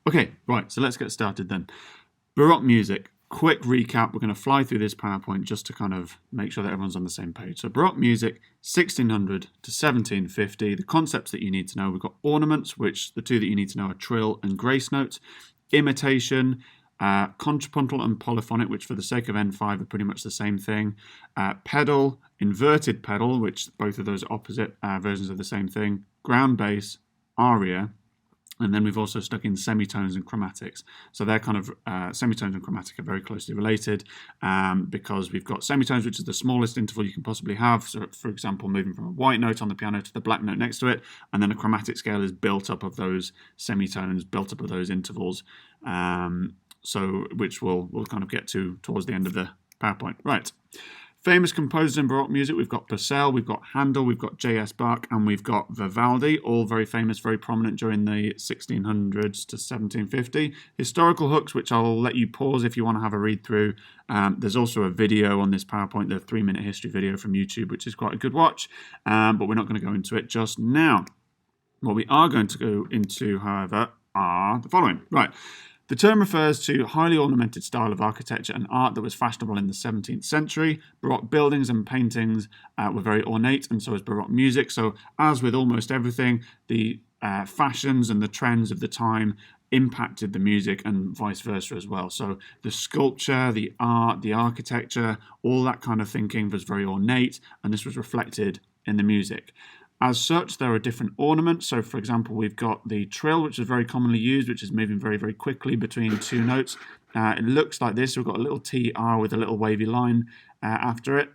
Okay, right, so let's get started then. Baroque music. Quick recap. We're going to fly through this PowerPoint just to kind of make sure that everyone's on the same page. So Baroque music, 1600 to 1750. The concepts that you need to know. We've got ornaments, which the two that you need to know are trill and grace notes. Imitation, contrapuntal and polyphonic, which for the sake of N5 are pretty much the same thing. Pedal, inverted pedal, which both of those are opposite versions of the same thing. Ground bass, aria. And then we've also stuck in semitones and chromatics. So they're kind of, semitones and chromatic are very closely related because we've got semitones, which is the smallest interval you can possibly have. So for example, moving from a white note on the piano to the black note next to it. And then a chromatic scale is built up of those semitones, built up of those intervals, which we'll kind of get to towards the end of the PowerPoint. Right. Famous composers in Baroque music, we've got Purcell, we've got Handel, we've got J.S. Bach, and we've got Vivaldi, all very famous, very prominent during the 1600s to 1750. Historical hooks, which I'll let you pause if you want to have a read through. There's also a video on this PowerPoint, the 3-minute history video from YouTube, which is quite a good watch, but we're not going to go into it just now. What we are going to go into, however, are the following. Right. The term refers to a highly ornamented style of architecture and art that was fashionable in the 17th century. Baroque buildings and paintings were very ornate, and so was Baroque music. So as with almost everything, the fashions and the trends of the time impacted the music and vice versa as well. So the sculpture, the art, the architecture, all that kind of thinking was very ornate, and this was reflected in the music. As such, there are different ornaments. So, for example, we've got the trill, which is very commonly used, which is moving very, very quickly between two notes. It looks like this. We've got a little TR with a little wavy line after it.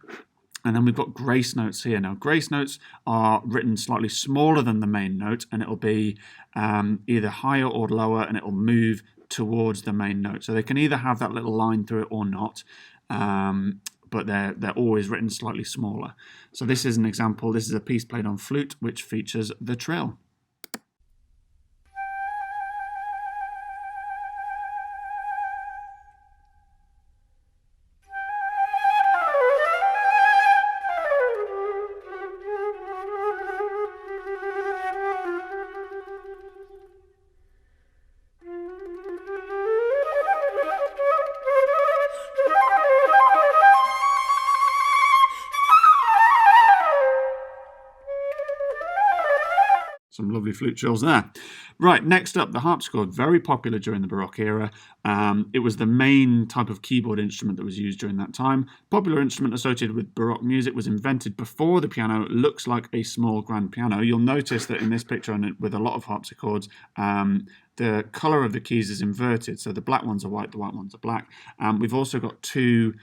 And then we've got grace notes here. Now, grace notes are written slightly smaller than the main note, and it'll be either higher or lower, and it'll move towards the main note. So they can either have that little line through it or not. But they're always written slightly smaller. So this is an example. This is a piece played on flute, which features the trill. Some lovely flute trills there. Right, next up, the harpsichord, very popular during the Baroque era. It was the main type of keyboard instrument that was used during that time. Popular instrument associated with Baroque music, was invented before the piano. It looks like a small grand piano. You'll notice that in this picture, and with a lot of harpsichords, the colour of the keys is inverted. So the black ones are white, the white ones are black. We've also got two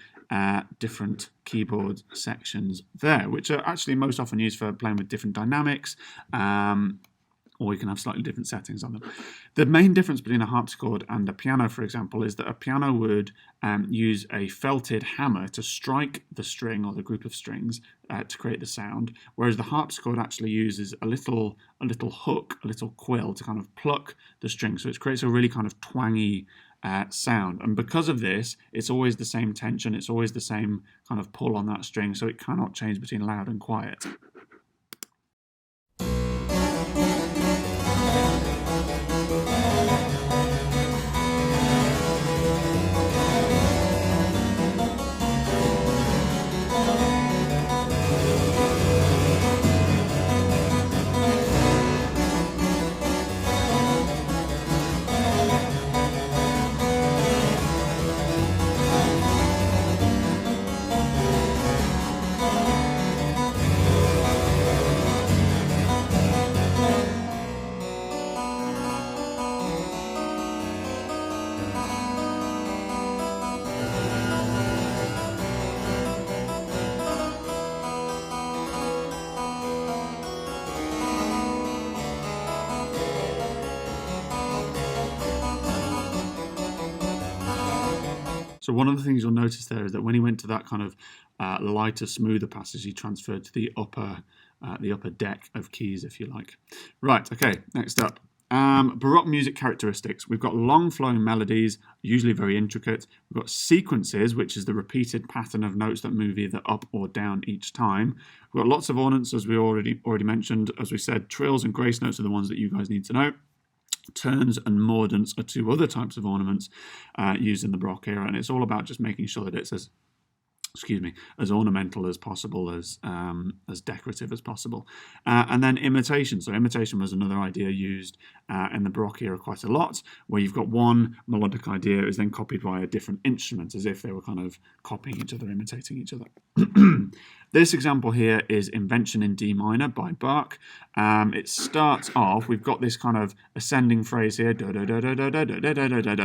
different keyboard sections there, which are actually most often used for playing with different dynamics, or you can have slightly different settings on them. The main difference between a harpsichord and a piano, for example, is that a piano would use a felted hammer to strike the string or the group of strings to create the sound, whereas the harpsichord actually uses a little hook, a little quill to kind of pluck the string, so it creates a really kind of twangy sound. And because of this, it's always the same tension, it's always the same kind of pull on that string, so it cannot change between loud and quiet. So one of the things you'll notice there is that when he went to that kind of lighter, smoother passage, he transferred to the upper deck of keys, if you like. Right, okay, next up. Baroque music characteristics. We've got long flowing melodies, usually very intricate. We've got sequences, which is the repeated pattern of notes that move either up or down each time. We've got lots of ornaments, as we already mentioned. As we said, trills and grace notes are the ones that you guys need to know. Turns and mordents are two other types of ornaments used in the Baroque era, and it's all about just making sure that it's as ornamental as possible, as decorative as possible. And then imitation. So imitation was another idea used in the Baroque era quite a lot, where you've got one melodic idea is then copied by a different instrument, as if they were kind of copying each other, imitating each other. This example here is Invention in D minor by Bach. It starts off, we've got this kind of ascending phrase here,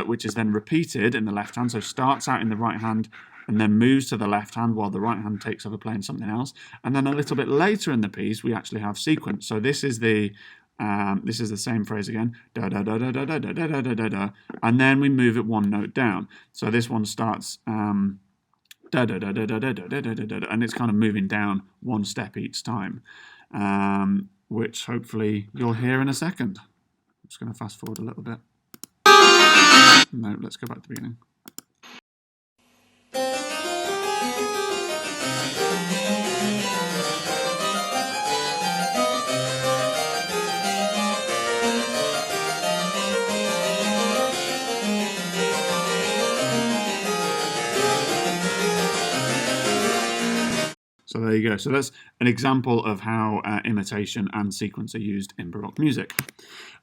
which is then repeated in the left hand, so starts out in the right hand, and then moves to the left hand while the right hand takes over playing something else. And then a little bit later in the piece, we actually have sequence. So this is the same phrase again, da da da da da da da da da da da, and then we move it one note down. So this one starts da da da da da da da da da da, and it's kind of moving down one step each time, which hopefully you'll hear in a second. I'm just going to fast forward a little bit. No, let's go back to the beginning. So there you go. So that's an example of how imitation and sequence are used in Baroque music.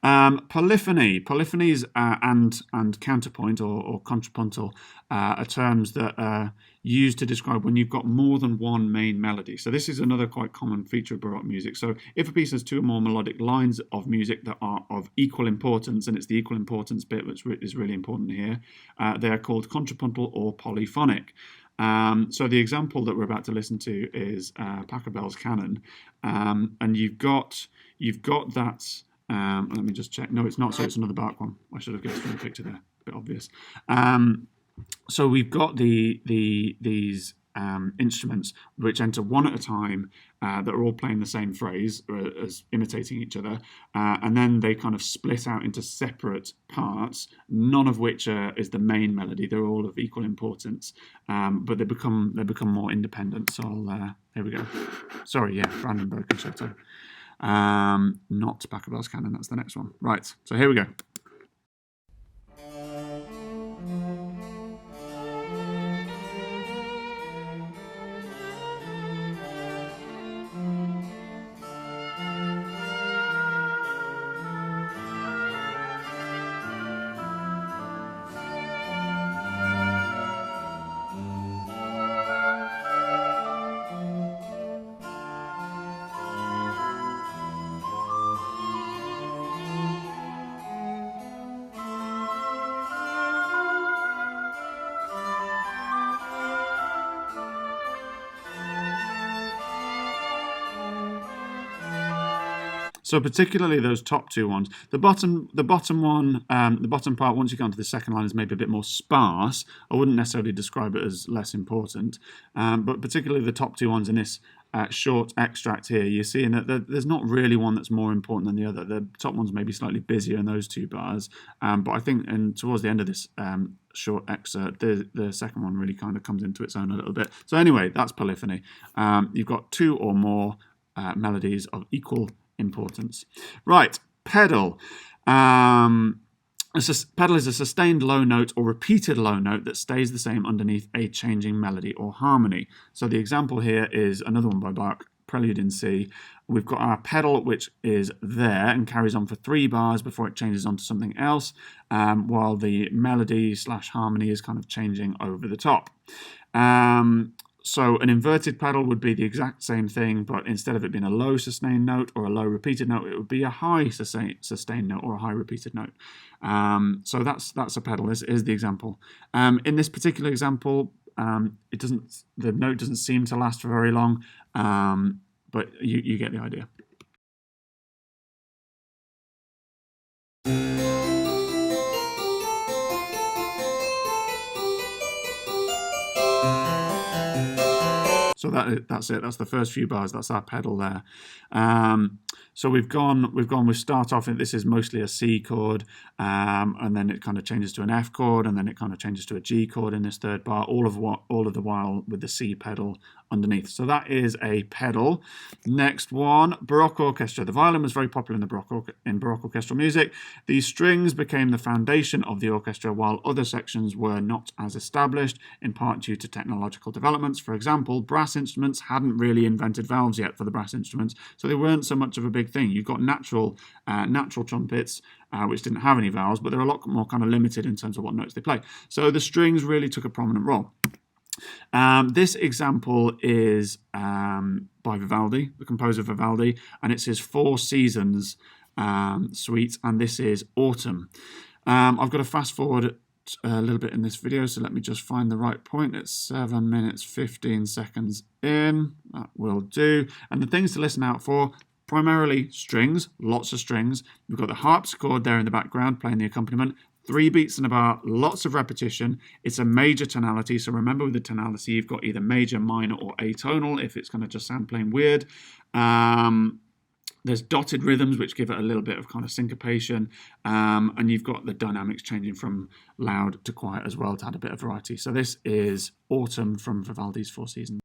Polyphony. Polyphonies and counterpoint or contrapuntal are terms that are used to describe when you've got more than one main melody. So this is another quite common feature of Baroque music. So if a piece has two or more melodic lines of music that are of equal importance, and it's the equal importance bit which is really important here, they are called contrapuntal or polyphonic. So the example that we're about to listen to is Pachelbel's canon, and you've got that. Let me just check. No, it's not. So it's another Bach one. I should have guessed from the picture there. A bit obvious. So we've got these instruments which enter one at a time that are all playing the same phrase as imitating each other, and then they kind of split out into separate parts, none of which is the main melody. They're all of equal importance, but they become more independent. So here we go. Sorry, yeah, Brandenburg Concerto. Not Pachelbel's canon, that's the next one. Right, so here we go. So particularly those top two ones, the bottom one, the bottom part, once you go onto the second line, is maybe a bit more sparse. I wouldn't necessarily describe it as less important, but particularly the top two ones in this short extract here, you're seeing that there's not really one that's more important than the other. The top one's maybe slightly busier in those two bars, but I think towards the end of this short excerpt, the second one really kind of comes into its own a little bit. So anyway, that's polyphony. You've got two or more melodies of equal importance. Right, pedal. Pedal is a sustained low note or repeated low note that stays the same underneath a changing melody or harmony. So the example here is another one by Bach, Prelude in C. We've got our pedal, which is there and carries on for 3 bars before it changes on to something else, while the melody / harmony is kind of changing over the top. So an inverted pedal would be the exact same thing, but instead of it being a low sustained note or a low repeated note, it would be a high sustained note or a high repeated note. So that's a pedal. This is the example. In this particular example, the note doesn't seem to last for very long, but you get the idea. So that's it. That's the first few bars. That's our pedal there. So we start off, this is mostly a C chord, and then it kind of changes to an F chord, and then it kind of changes to a G chord in this third bar, all of the while with the C pedal underneath. So that is a pedal. Next one, Baroque orchestra. The violin was very popular in the Baroque orchestral music. These strings became the foundation of the orchestra, while other sections were not as established, in part due to technological developments. For example, brass instruments hadn't really invented valves yet for the brass instruments, so they weren't so much of a big thing. You've got natural trumpets, which didn't have any valves, but they're a lot more kind of limited in terms of what notes they play. So the strings really took a prominent role. This example is by Vivaldi, the composer Vivaldi, and it's his Four Seasons suite, and this is Autumn. I've got to fast forward a little bit in this video, so let me just find the right point. It's 7 minutes 15 seconds in. That will do. And the things to listen out for: primarily strings, lots of strings. We've got the harpsichord there in the background playing the accompaniment. 3 beats in a bar, lots of repetition. It's a major tonality, so remember with the tonality you've got either major, minor, or atonal if it's going to just sound plain weird. There's dotted rhythms which give it a little bit of kind of syncopation, and you've got the dynamics changing from loud to quiet as well to add a bit of variety. So this is Autumn from Vivaldi's Four Seasons.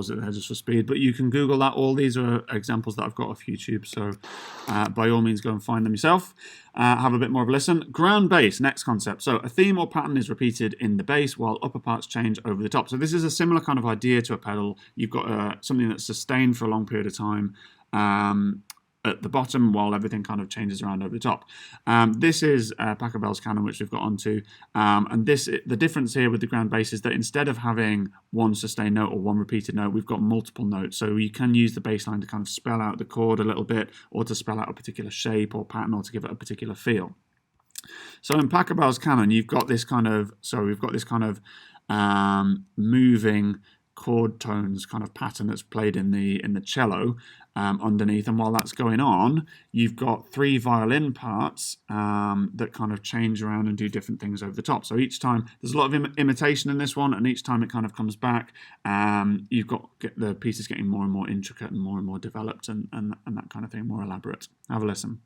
It there just for speed, but you can Google that. All these are examples that I've got off YouTube, so by all means go and find them yourself. Have a bit more of a listen. Ground bass, next concept. So a theme or pattern is repeated in the bass while upper parts change over the top. So this is a similar kind of idea to a pedal. You've got something that's sustained for a long period of time at the bottom while everything kind of changes around over the top. This is Pachelbel's canon, which we've got onto, and the difference here with the ground bass is that instead of having one sustained note or one repeated note, we've got multiple notes, so you can use the bass line to kind of spell out the chord a little bit, or to spell out a particular shape or pattern, or to give it a particular feel. So in Pachelbel's canon, we've got this kind of moving chord tones kind of pattern that's played in the cello underneath, and while that's going on, you've got 3 violin parts that kind of change around and do different things over the top. So each time there's a lot of imitation in this one, and each time it kind of comes back, you've got the pieces getting more and more intricate and more developed, and that kind of thing, more elaborate. Have a listen.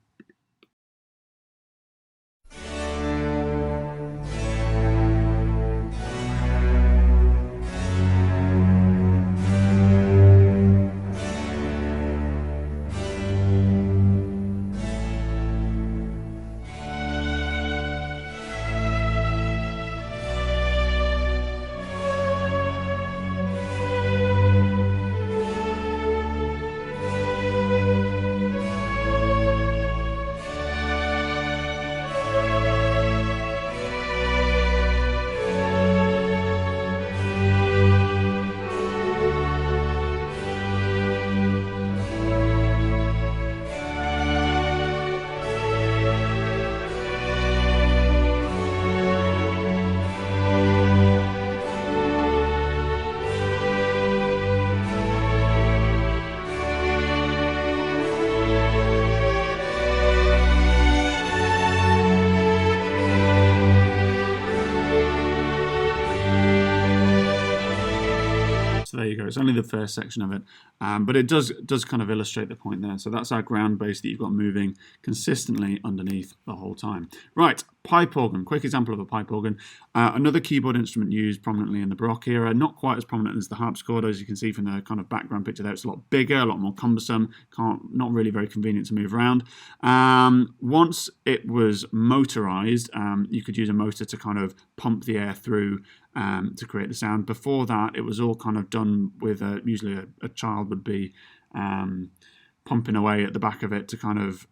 There you go. It's only the first section of it, but it does kind of illustrate the point there. So that's our ground bass that you've got moving consistently underneath the whole time. Right, pipe organ. Quick example of a pipe organ. Another keyboard instrument used prominently in the Baroque era, not quite as prominent as the harpsichord, as you can see from the kind of background picture there. It's a lot bigger, a lot more cumbersome, not really very convenient to move around. Once it was motorized, you could use a motor to kind of pump the air through to create the sound. Before that, it was all kind of done with usually a child would be pumping away at the back of it to kind of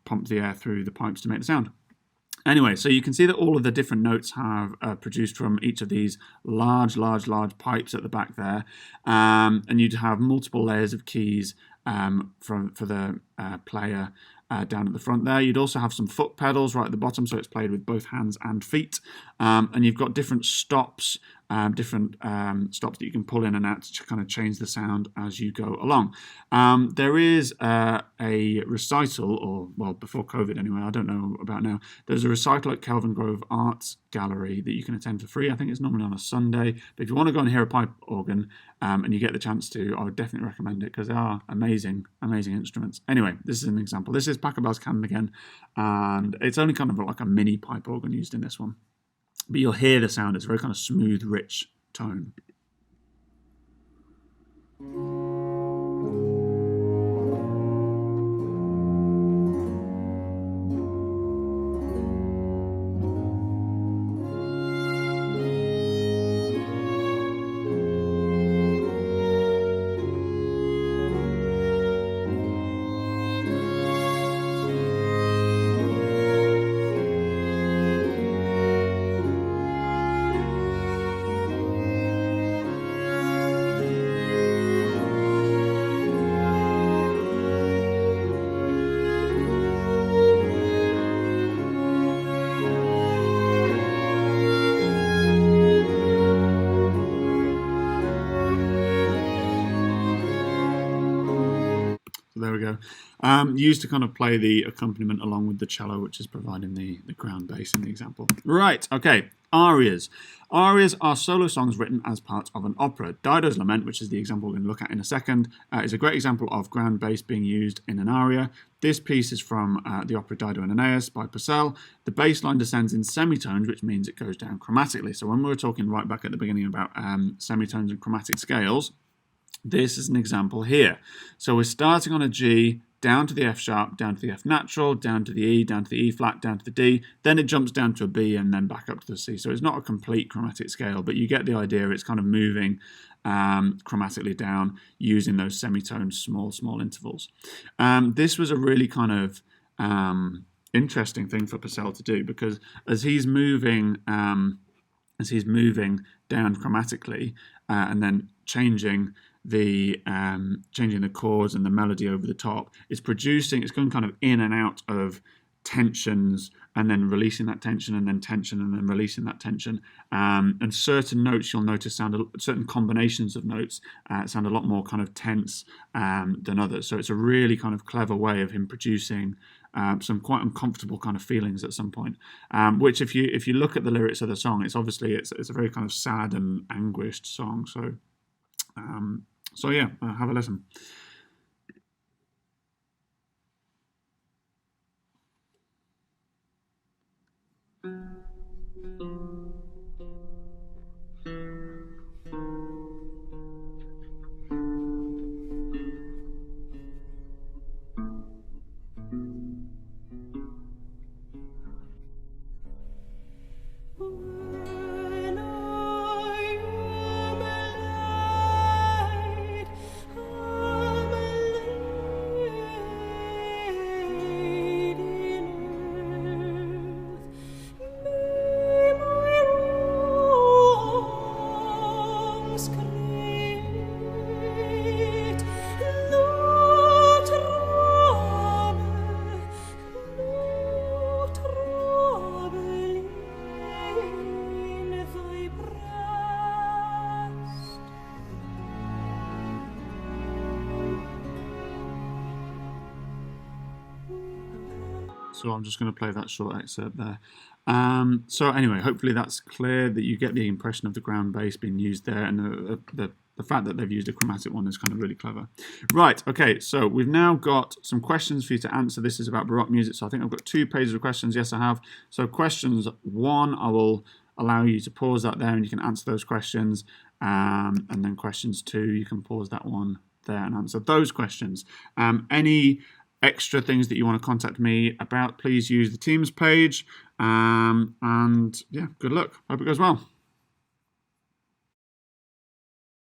pump the air through the pipes to make the sound. Anyway, so you can see that all of the different notes have produced from each of these large pipes at the back there, and you'd have multiple layers of keys for the player down at the front there. You'd also have some foot pedals right at the bottom, so it's played with both hands and feet, and you've got different stops. Stops that you can pull in and out to kind of change the sound as you go along. There is a recital, or well, before COVID anyway, I don't know about now. There's a recital at Kelvin Grove Arts Gallery that you can attend for free. I think it's normally on a Sunday, but if you want to go and hear a pipe organ and you get the chance to, I would definitely recommend it because they are amazing instruments. Anyway, this is an example. This is Pachelbel's Canon again, and it's only kind of like a mini pipe organ used in this one. But you'll hear the sound. It's a very kind of smooth, rich tone. There we go. Used to kind of play the accompaniment along with the cello, which is providing the ground bass in the example. Right, okay, arias. Arias are solo songs written as part of an opera. Dido's Lament, which is the example we're going to look at in a second, is a great example of ground bass being used in an aria. This piece is from the opera Dido and Aeneas by Purcell. The bass line descends in semitones, which means it goes down chromatically. So when we were talking right back at the beginning about semitones and chromatic scales, this is an example here. So we're starting on a G, down to the F sharp, down to the F natural, down to the E, down to the E flat, down to the D, then it jumps down to a B and then back up to the C. So it's not a complete chromatic scale, but you get the idea. It's kind of moving chromatically down using those semitones, small intervals. This was a really kind of interesting thing for Purcell to do, because as he's moving down chromatically and then changing the chords and the melody over the top, it's going kind of in and out of tensions and then releasing that tension and then tension and then releasing that tension, and certain notes you'll notice certain combinations of notes sound a lot more kind of tense than others. So it's a really kind of clever way of him producing some quite uncomfortable kind of feelings at some point, which if you look at the lyrics of the song, it's a very kind of sad and anguished song. So yeah, have a listen. So I'm just going to play that short excerpt there. So anyway, hopefully that's clear, that you get the impression of the ground bass being used there, and the fact that they've used a chromatic one is kind of really clever. Right, okay, so we've now got some questions for you to answer. This is about Baroque music, so I think I've got 2 pages of questions. Yes, I have. So questions 1, I will allow you to pause that there and you can answer those questions. And then questions 2, you can pause that one there and answer those questions. Any extra things that you want to contact me about, please use the Teams page. And yeah, good luck. Hope it goes well.